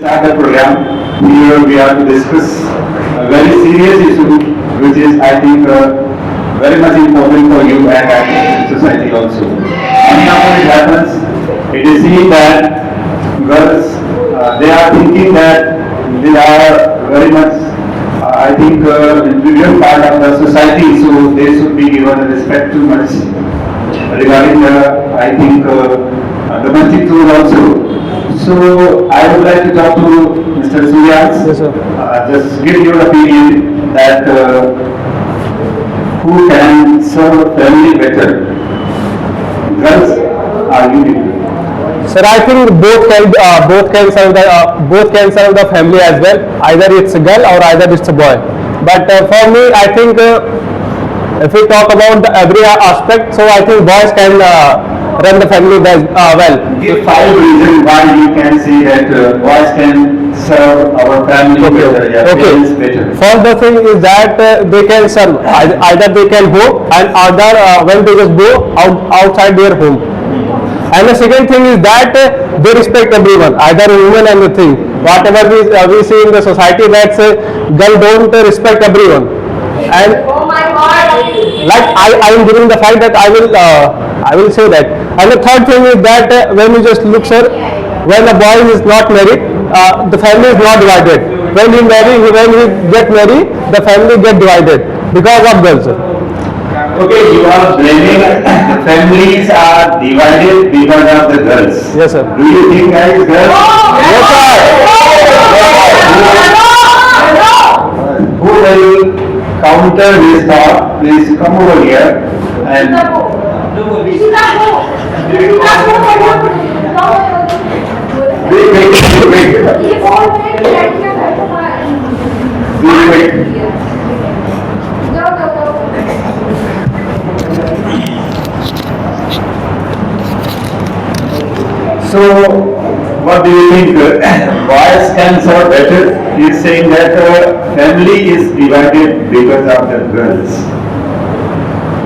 start the program. Here we are to discuss a very serious issue, which is, I think, very much important for you and I think society also. And now it happens, it is seen that girls, they are thinking that they are very much, I think, inferior part of the society, so they should be given respect too much regarding the, I think, domestic rules also. So I would like to talk to Mr. Suryas. Yes, sir. Just give your opinion that who can serve family better, girls or you? Sir, I think both can serve the family as well. Either it's a girl or either it's a boy. But for me, I think if we talk about the every aspect, so I think boys can run the family well. Give 5 reasons why you can say that boys can serve our family better, yeah, parents better. First, the thing is that they can serve. Either they can go and other when they just go outside their home. And the second thing is that they respect everyone, either women and the thing. Whatever we see in the society, that girl don't respect everyone. And like I am giving the fact that I will say that. And the third thing is that when you just look, sir, when a boy is not married, the family is not divided. When he get married, the family get divided because of girls, sir. Okay, you are blaming the families are divided because of the girls. Yes, sir. Do you think guys, girls? Yes, sir. Who will counter this thought? Please come over here and wait. So, what do you think? Boys can serve better? He's saying that family is divided because of the girls.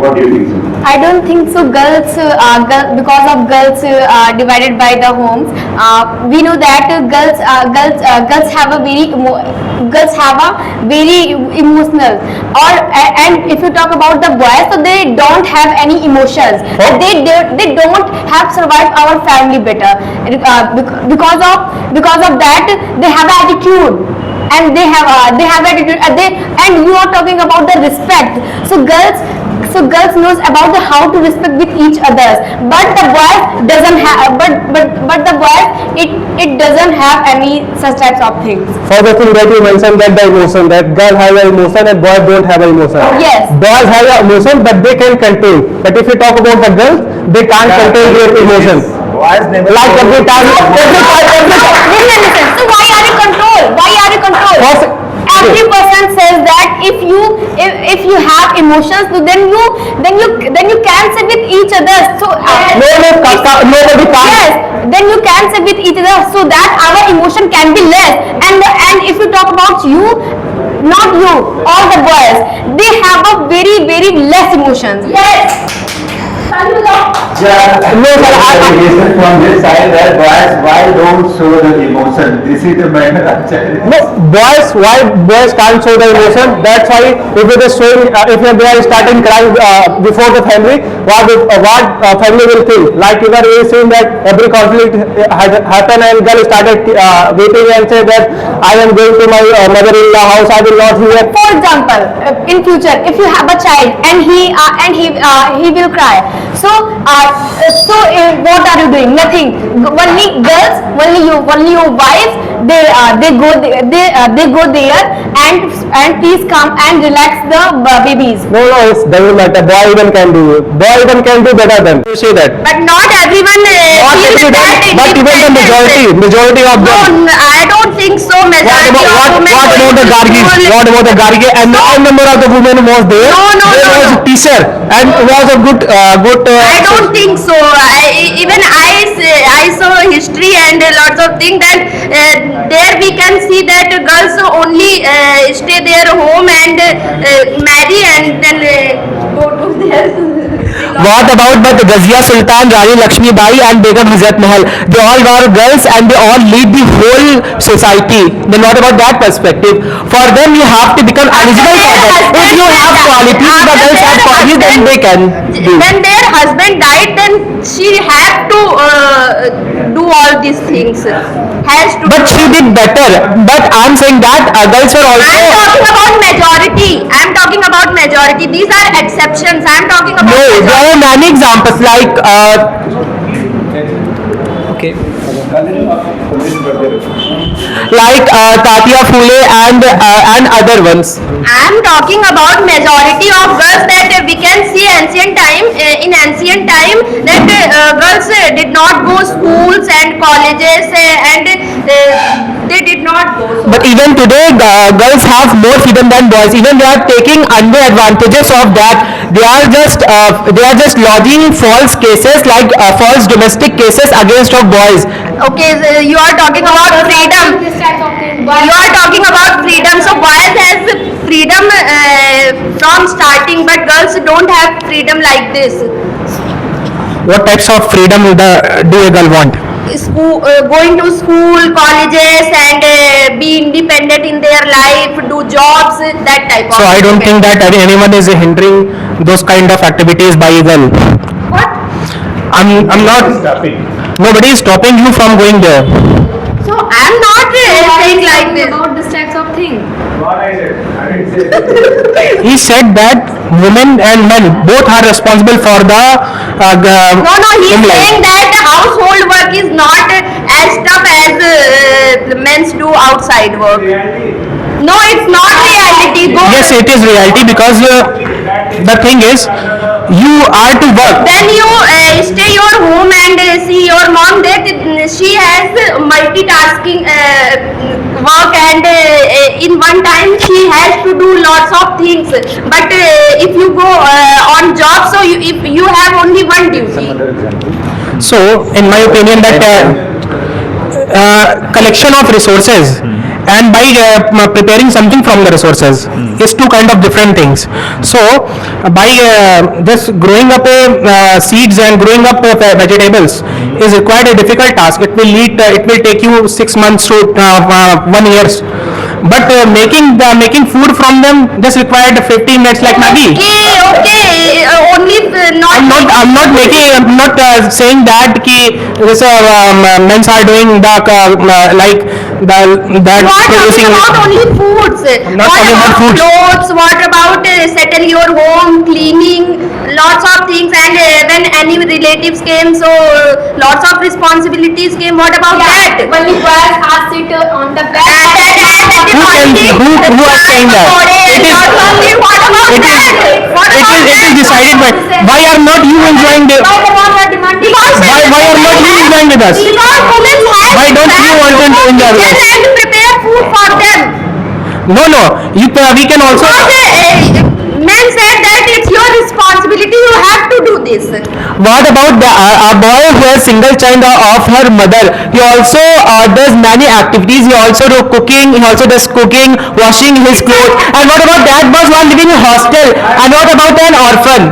What do you think, sir? I don't think so. Because of girls divided by the homes. We know that girls have a very emotional. And if you talk about the boys, so they don't have any emotions. They don't have survived our family better. Because of that, they have attitude. And they have attitude. And you are talking about the respect. So girls knows about how to respect with each others, but the boys doesn't have. But the boys it doesn't have any such types of things. For the thing that you mentioned, that the emotion, that girl have an emotion and boys don't have an emotion. Yes. Boys have an emotion, but they can control. But if you talk about the girls, they can't control their emotions. Boys never. Like every time. Listen. So why are you control? Every person says that if you have emotions, so then you can sit with each other. So nobody can't. Yes, then you can sit with each other so that our emotion can be less. And if you talk about you, not you, all the boys, they have a very less emotions. Yes. No, sir, from this side that boys, why don't show the emotion? This is the matter actually. No, why boys can't show the emotion? That's why if it is showing, if they are starting crying before the family, what family will think? Like you are saying that every conflict happened and girl started weeping and say that I am going to my mother-in-law house, I will not hear. For example, in future, if you have a child and he will cry, so what are you doing? Nothing. Only girls, only your wives, they go there and please come and relax the babies. No, it doesn't matter. Boy even can do better than. You say that. But not everyone feels that. But even the majority of them. No, I don't think so. Majority What about the Gargi? What about the Gargi? And a number of the women was there. No. There was a teacher and was a good. I don't think so. I saw history and lots of things that there we can see that girls only stay their home and marry and then go to their. What about but Ghazia Sultan, Rani Lakshmi Bai and Begum Hazrat Mahal? They all were girls and they all lead the whole society. Then what about that perspective? For them you have to become eligible for that. If you have qualities, the girls have qualities, then they can do. When their husband died, then she had to do all these things. Has to. But she did better. But I'm saying that girls are also. I'm talking about majority. I'm talking about majority. These are exceptions. I'm talking about. No, majority. there are many examples like. Okay. Like Tatia Phule and other ones. I'm talking about majority of girls that we can see ancient time in ancient time that girls did not go schools and colleges and they did not go. So But even today, girls have more freedom than boys. Even they are taking under advantages of that. They are just lodging false cases like false domestic cases against of boys. okay, so you are talking about freedom. You are talking about freedom. So boys has freedom from starting, but girls don't have freedom like this. What types of freedom do a girl want? School, going to school, colleges, and be independent in their life, do jobs, that type of. So I don't think that anyone is hindering those kind of activities by a girl. What? I'm not. Nobody is stopping you from going there. So I'm not saying like this. About this types of thing. He said that women and men both are responsible for the No, he's home life. saying that household work is not as tough as men's do outside work. No, it's not reality. Go. Yes, it is reality because the thing is, you are to work. When you stay your home and see your mom, that she has multitasking work and in one time she has to do lots of things. But if you go on job, so if you have only one duty. So, in my opinion, that collection of resources and by preparing something from the resources is two kind of different things. So, by just growing up seeds and growing up vegetables is required a difficult task. It will take you 6 months to 1 year. But making food from them just required 15 minutes like Maggie. Okay, only not. I'm not saying that this men are doing the like that What producing. about only foods? not What talking about about foods. clothes? What about settle your home, cleaning, lots of things? And when any relatives came, so lots of responsibilities came. What about that? Only boys are sit on the bed. Who are saying that? It is- What about It is that? What about it that? is decided by why are not you enjoying the Talk about the demanding. why are not you enjoying with us? Because women have Why don't you want to enjoy with us? and prepare food for them. No, we can also. Because men said that it's your responsibility. You have to do this. What about a boy who has single child of her mother? He also does many activities. He also do cooking. He also does cooking, washing his clothes. And what about that boy who are living in hostel? And what about an orphan?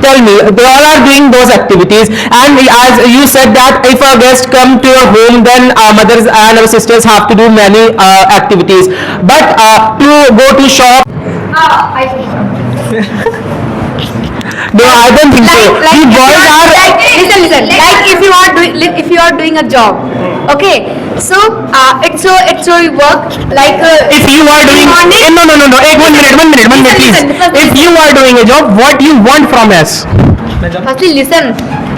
Tell me, they all are doing those activities. And as you said that if a guest come to your home, then our mothers and our sisters have to do many activities. But to go to shop, I see. no, I don't think so. The boys are. Listen. Like if you are doing a job, okay. So it's your work. Like If you are doing no, one minute please. If you are doing a job, what you want from us? firstly listen.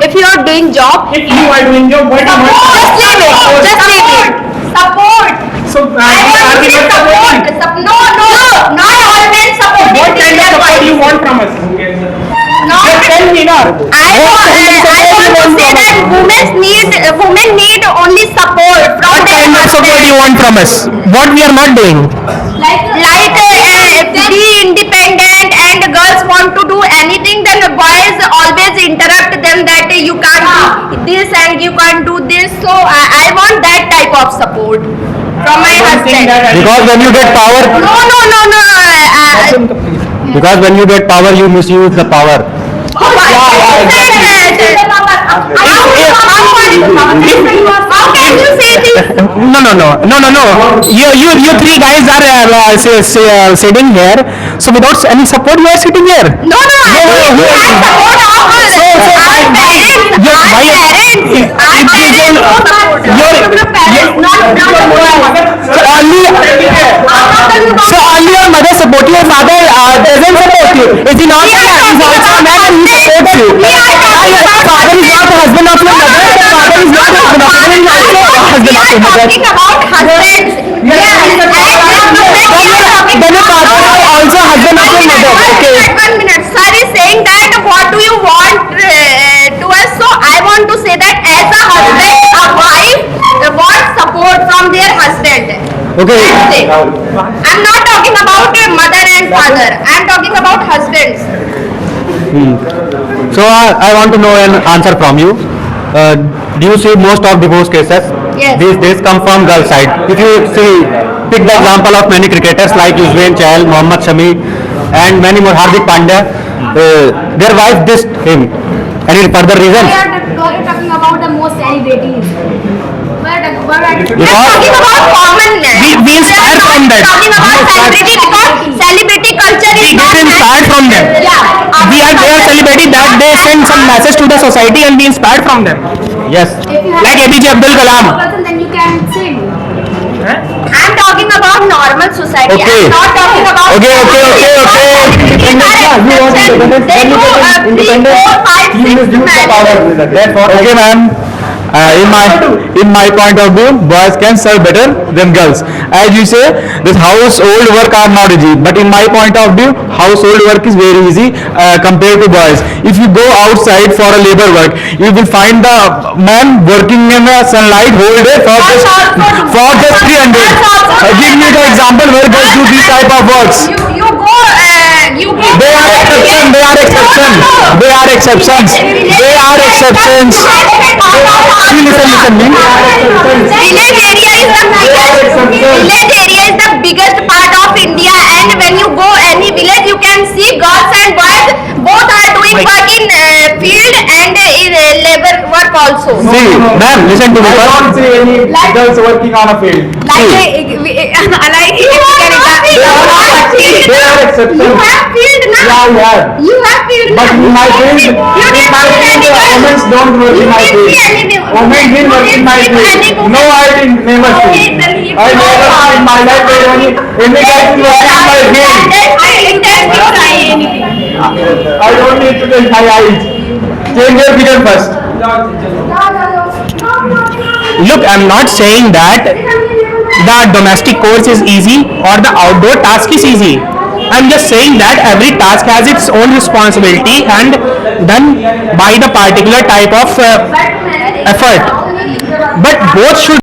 If you are doing job, If you are doing job, what you just leave it. Just leave it. Support. So I want to say support. No, not always support. What kind of support you want from us? Just tell me now. I want to say that women need only support from What their kind of support you want from us? What we are not doing? like be independent and girls want to do anything, then the boys always interrupt them that you can't do this and you can't do this. So I want that type of support. from my husband. Because when you get power, No. because when you get power, you misuse the power. How can you say this? No. You three guys are sitting here. So without any support, you are sitting here. No, I support our parents. So only your mother support you, your father doesn't support you. Is he not? He's also a man and he supports you. Your father is not the husband of your mother. Your father is not the husband of your mother. He is also a husband of your mother. Talking about husbands. Then your father is also a husband of your mother. Okay. 1 minute. Sir is saying that what do you want to us? So I want to say that as a husband, a wife wants support from their husband. Okay. That's it. I'm not talking about mother and father. I'm talking about husbands. So I want to know an answer from you. Do you see most of divorce cases Yes. these days come from girl side? If you see, pick the example of many cricketers like Yuzvendra Chahal, Mohammad Shami, and many more, Hardik Pandya. Their wife dissed him. Any further reason? We are talking about the most celebrities. We are talking about common men. We inspire from that. Talking about celebrity because celebrity culture is We not get inspired from them. Yeah. We are celebrating that they send some message to the society and we inspired from them. Yes. Like APJ Abdul Kalam. Then you can sing. I'm talking about normal society. Okay. I'm not talking about. Okay. They go 3, 4, 5, 6 marriages. That's what. Okay, ma'am. In my point of view, boys can serve better than girls. As you say, this household work are not easy. But in my point of view, household work is very easy compared to boys. If you go outside for a labor work, you will find the man working in the sunlight whole day for just 300. Give me the example where girls do these type of works. You go. They are exceptions. Listen me. Village area is the biggest part of India, and when you go any village, you can see girls and boys both are doing work in field and in labor work also. See, ma'am, listen to me. I don't see any girls working on a field. There are exceptions. You have field now. Yeah, we have. You have field But now. in my field, You didn't see any women don't work in my field. Women didn't work in my field. No, I didn't never see. I never saw in my life where any guy is working in my field. I don't need to tell my eyes. Change your figure first. Look, I'm not saying that the domestic course is easy or the outdoor task is easy. I'm just saying that every task has its own responsibility and done by the particular type of effort. But both should